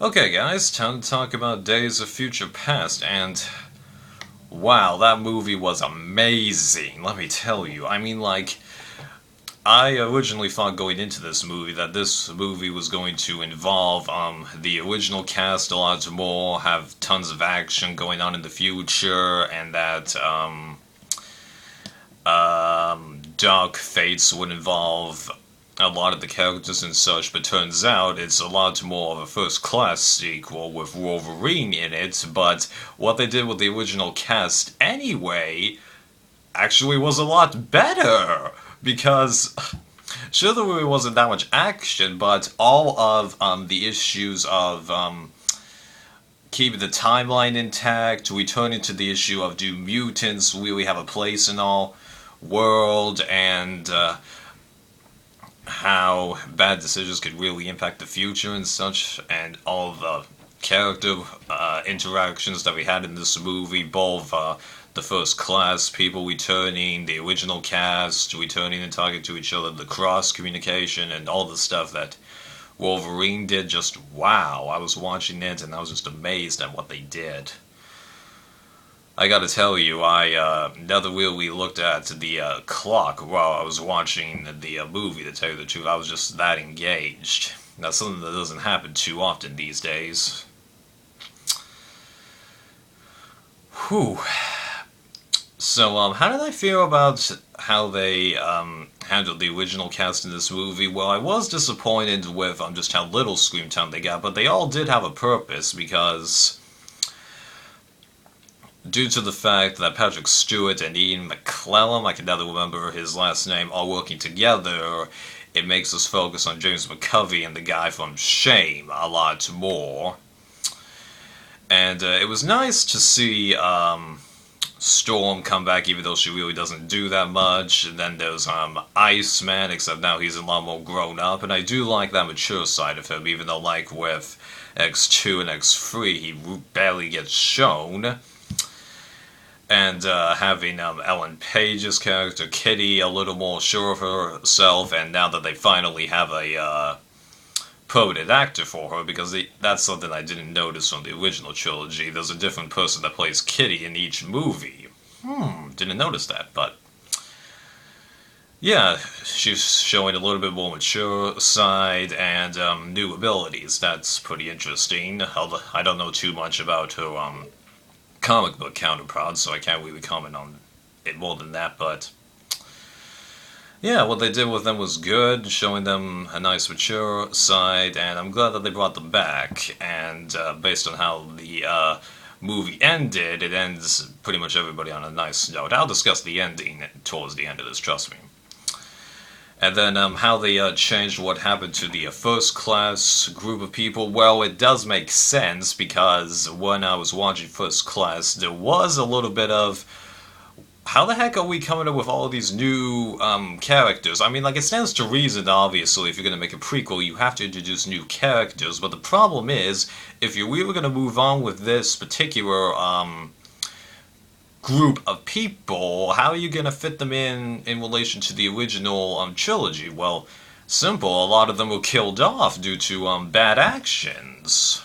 Okay, guys, time to talk about Days of Future Past, and wow, that movie was amazing, let me tell you. I originally thought going into this movie that this movie was going to involve the original cast a lot more, have tons of action going on in the future, and that Dark Fates would involve a lot of the characters and such, but turns out it's a lot more of a first class sequel with Wolverine in it. But what they did with the original cast anyway actually was a lot better because sure the movie wasn't that much action, but all of the issues of keeping the timeline intact, returning to the issue of do mutants really have a place in our world, and how bad decisions could really impact the future and such, and all the character interactions that we had in this movie, both the first class people returning, the original cast returning and talking to each other, the cross communication, and all the stuff that Wolverine did. Just wow, I was watching it and I was just amazed at what they did. I gotta tell you, I never really looked at the clock while I was watching the movie, to tell you the truth. I was just that engaged. That's something that doesn't happen too often these days. Whew. So, how did I feel about how they handled the original cast in this movie? Well, I was disappointed with just how little screen time they got, but they all did have a purpose because due to the fact that Patrick Stewart and Ian McClellan, I can never remember his last name, are working together, it makes us focus on James McCovey and the guy from Shame a lot more. And it was nice to see Storm come back, even though she really doesn't do that much. And then there's Iceman, except now he's a lot more grown up. And I do like that mature side of him, even though, like with X2 and X3, he barely gets shown. And having Ellen Page's character, Kitty, a little more sure of herself, and now that they finally have a permanent actor for her, because that's something I didn't notice from the original trilogy. There's a different person that plays Kitty in each movie. Didn't notice that, but yeah, she's showing a little bit more mature side and new abilities. That's pretty interesting. Although I don't know too much about her comic book counterparts, so I can't really comment on it more than that, but yeah, what they did with them was good, showing them a nice mature side, and I'm glad that they brought them back. And based on how the movie ended, it ends pretty much everybody on a nice note. I'll discuss the ending towards the end of this, trust me. And then how they changed what happened to the first class group of people. Well, it does make sense because when I was watching First Class, there was a little bit of how the heck are we coming up with all of these new characters? I mean, like, it stands to reason, obviously, if you're going to make a prequel, you have to introduce new characters. But the problem is, if you're really going to move on with this particular group of people, how are you going to fit them in relation to the original trilogy? Well, simple. A lot of them were killed off due to bad actions.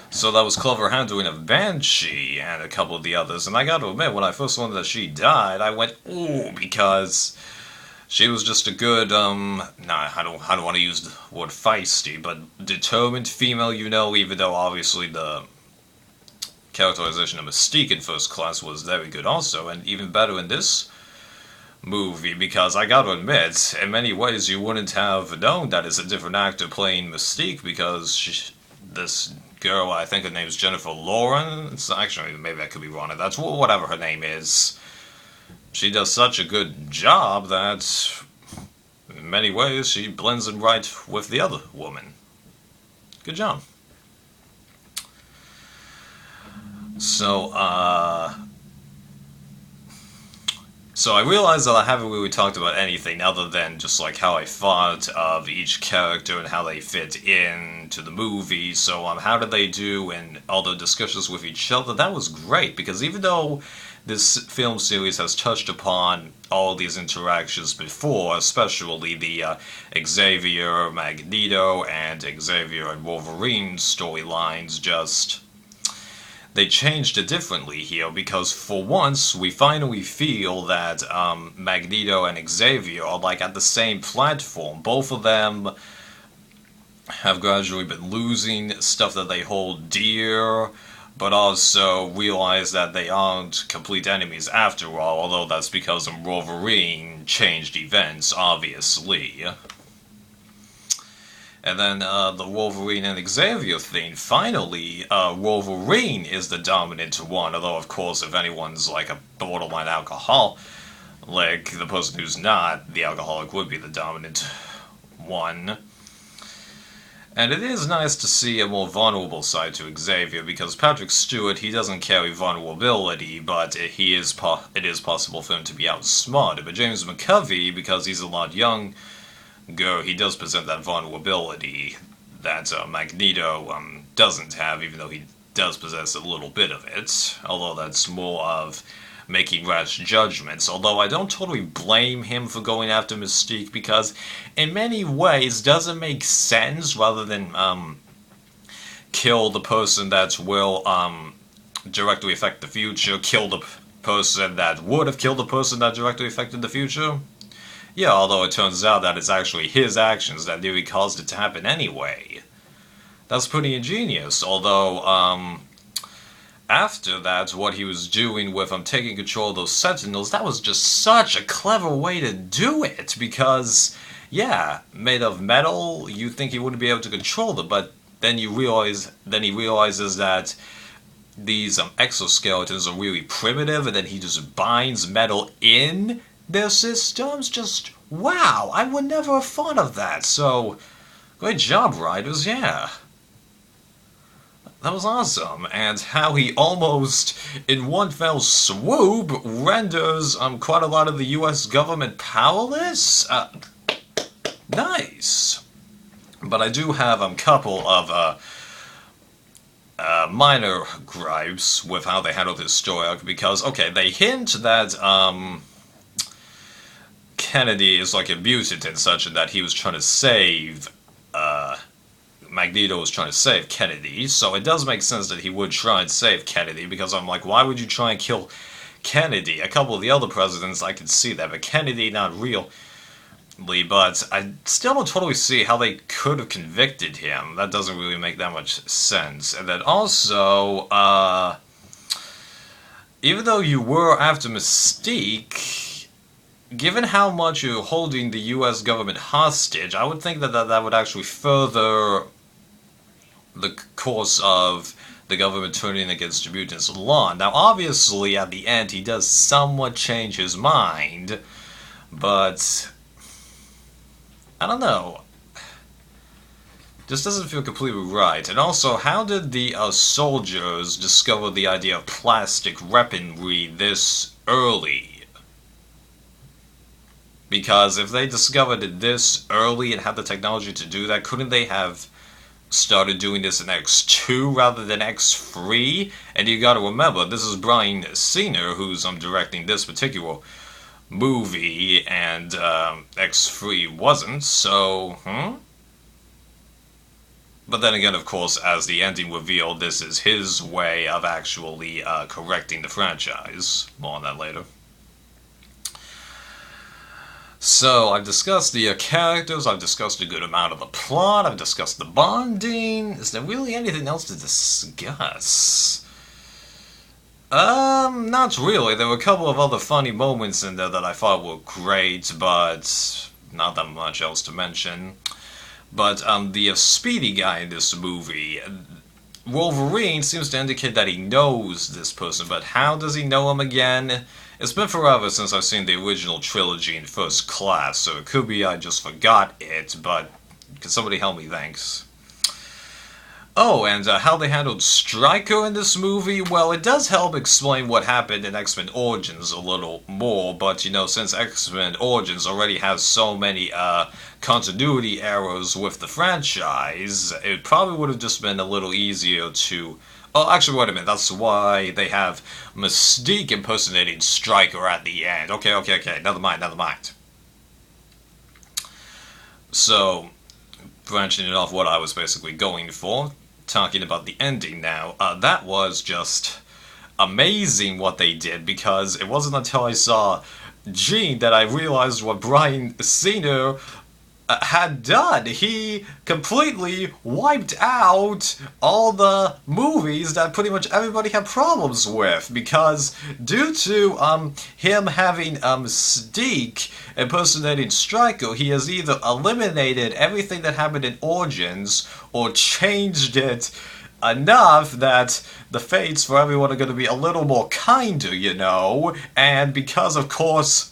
So that was clever handling of Banshee and a couple of the others. And I gotta admit, when I first learned that she died, I went, ooh, because she was just a good, I don't want to use the word feisty, but determined female, even though obviously the characterization of Mystique in First Class was very good also, and even better in this movie, because I gotta admit, in many ways you wouldn't have known that it's a different actor playing Mystique, because this girl, I think her name's Jennifer Lawrence, actually, maybe I could be wrong, that's whatever her name is, she does such a good job that, in many ways, she blends in right with the other woman. Good job. So, so I realized that I haven't really talked about anything other than just like how I thought of each character and how they fit into the movie. So how did they do in all the discussions with each other? That was great because even though this film series has touched upon all these interactions before, especially the Xavier, Magneto, and Xavier and Wolverine storylines. Just they changed it differently here because for once we finally feel that Magneto and Xavier are like at the same platform. Both of them have gradually been losing stuff that they hold dear, but also realize that they aren't complete enemies after all, although that's because Wolverine changed events, obviously. And then the Wolverine and Xavier thing, finally, Wolverine is the dominant one, although of course if anyone's like a borderline alcoholic, the person who's not, the alcoholic would be the dominant one. And it is nice to see a more vulnerable side to Xavier, because Patrick Stewart, he doesn't carry vulnerability, but it is possible for him to be outsmarted. But James McAvoy, because he's a lot younger, he does present that vulnerability that Magneto doesn't have, even though he does possess a little bit of it. Although that's more of making rash judgments, although I don't totally blame him for going after Mystique, because in many ways doesn't make sense rather than kill the person that will directly affect the future, kill the person that would have killed the person that directly affected the future. Yeah, although it turns out that it's actually his actions that nearly caused it to happen anyway. That's pretty ingenious, although after that, what he was doing with taking control of those Sentinels, that was just such a clever way to do it, because, yeah, made of metal, you think he wouldn't be able to control them, but then he realizes that these exoskeletons are really primitive, and then he just binds metal in their systems. Just, wow, I would never have thought of that, so, great job, writers, yeah. That was awesome, and how he almost, in one fell swoop, renders quite a lot of the U.S. government powerless? Nice. But I do have a couple of minor gripes with how they handled his story arc, because, okay, they hint that Kennedy is like a mutant and such, and that he was trying to save Magneto was trying to save Kennedy, so it does make sense that he would try and save Kennedy, because I'm like, why would you try and kill Kennedy? A couple of the other presidents, I could see that, but Kennedy, not really, but I still don't totally see how they could have convicted him. That doesn't really make that much sense. And then also, even though you were after Mystique, given how much you're holding the U.S. government hostage, I would think that would actually further the course of the government turning against the mutants' law. Now, obviously, at the end, he does somewhat change his mind, but I don't know. This doesn't feel completely right. And also, how did the soldiers discover the idea of plastic weaponry this early? Because if they discovered it this early and had the technology to do that, couldn't they have started doing this in X2 rather than X3? And you gotta remember, this is Bryan Singer who's directing this particular movie, and X3 wasn't, so, But then again, of course, as the ending revealed, this is his way of actually correcting the franchise. More on that later. So, I've discussed the characters, I've discussed a good amount of the plot, I've discussed the bonding. Is there really anything else to discuss? Not really. There were a couple of other funny moments in there that I thought were great, but not that much else to mention. But, the Speedy guy in this movie, Wolverine seems to indicate that he knows this person, but how does he know him again? It's been forever since I've seen the original trilogy in First Class, so it could be I just forgot it, but can somebody help me? Thanks. Oh, and how they handled Stryker in this movie, well, it does help explain what happened in X-Men Origins a little more, but, you know, since X-Men Origins already has so many continuity errors with the franchise, it probably would have just been a little easier to Oh, actually, wait a minute. That's why they have Mystique impersonating Stryker at the end. Okay. Never mind. So, branching it off what I was basically going for, talking about the ending now, that was just amazing what they did, because it wasn't until I saw Gene that I realized what Bryan Singer had done. He completely wiped out all the movies that pretty much everybody had problems with, because due to him having Mystique impersonating Stryker, he has either eliminated everything that happened in Origins or changed it enough that the fates for everyone are going to be a little more kinder, and because, of course,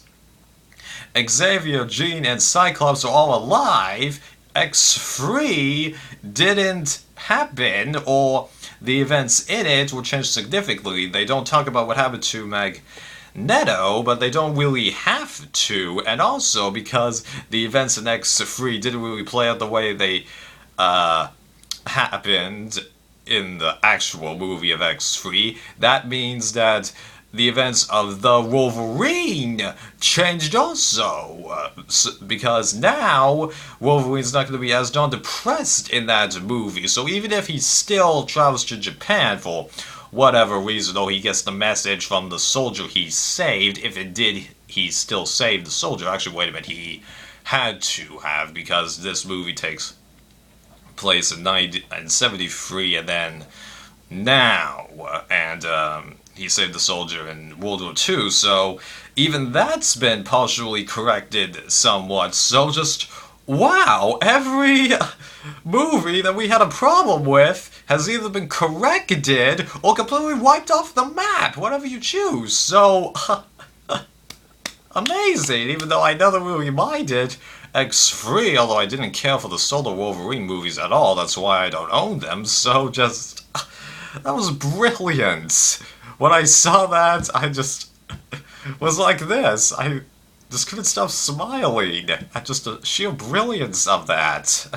Xavier, Jean, and Cyclops are all alive, X3 didn't happen, or the events in it were changed significantly. They don't talk about what happened to Magneto, but they don't really have to, and also because the events in X3 didn't really play out the way they happened in the actual movie of X3, that means that the events of the Wolverine changed also, because now Wolverine's not going to be as darn depressed in that movie. So even if he still travels to Japan for whatever reason, or he gets the message from the soldier he saved, if it did, he still saved the soldier. Actually, wait a minute, he had to have, because this movie takes place in 73, and then now, and he saved the soldier in World War II, so even that's been partially corrected somewhat. So just, wow, every movie that we had a problem with has either been corrected or completely wiped off the map, whatever you choose. So, amazing, even though I never really minded X3, although I didn't care for the solo Wolverine movies at all, that's why I don't own them, so just, that was brilliant. When I saw that, I just was like this. I just couldn't stop smiling at just the sheer brilliance of that.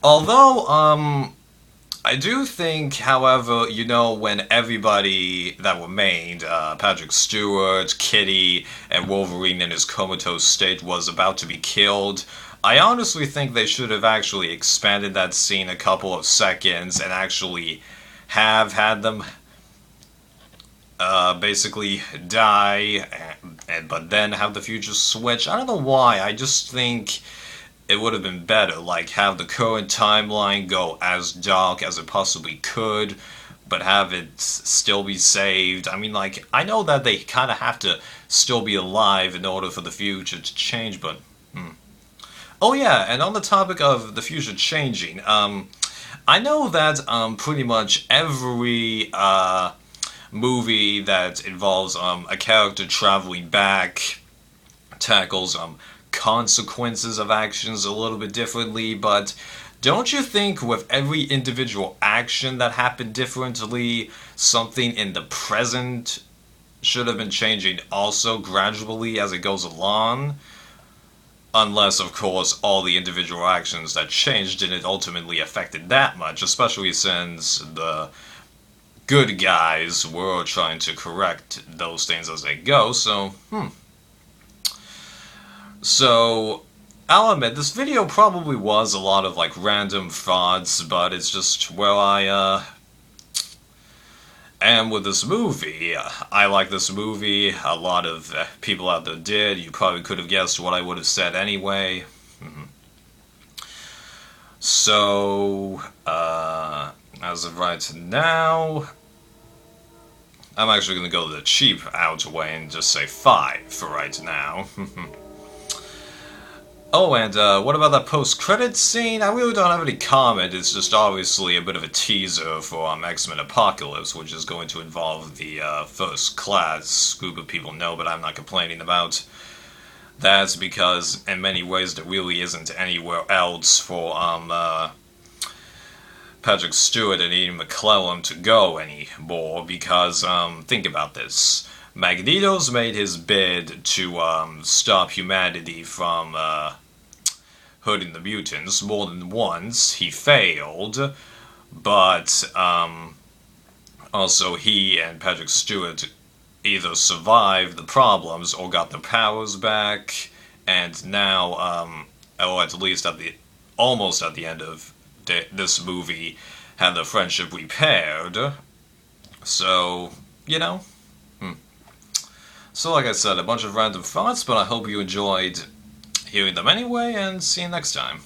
Although, I do think, however, when everybody that remained, Patrick Stewart, Kitty, and Wolverine in his comatose state was about to be killed, I honestly think they should have actually expanded that scene a couple of seconds and actually have had them basically die, but then have the future switch. I don't know why, I just think it would have been better, like have the current timeline go as dark as it possibly could, but have it still be saved. I mean, like, I know that they kind of have to still be alive in order for the future to change, but Oh yeah, and on the topic of the future changing, I know that pretty much every movie that involves a character traveling back tackles consequences of actions a little bit differently, but don't you think with every individual action that happened differently, something in the present should have been changing also gradually as it goes along? Unless, of course, all the individual actions that changed didn't ultimately affect it that much, especially since the good guys were trying to correct those things as they go, so, So, I'll admit, this video probably was a lot of, like, random thoughts, but it's just where I, am with this movie. I like this movie. A lot of people out there did. You probably could have guessed what I would have said anyway. So, as of right now, I'm actually going to go the cheap out way and just say 5 for right now. Oh, and what about that post-credits scene? I really don't have any comment. It's just obviously a bit of a teaser for X-Men Apocalypse, which is going to involve the First Class group of people know, but I'm not complaining about. That's because, in many ways, there really isn't anywhere else for Patrick Stewart and Ian McClellan to go anymore, because, think about this. Magneto's made his bid to stop humanity from hurting the mutants more than once. He failed, but also he and Patrick Stewart either survived the problems or got their powers back, and now, or at least almost at the end of this movie, had the friendship repaired. So, you know. So, like I said, a bunch of random thoughts, but I hope you enjoyed hearing them anyway, and see you next time.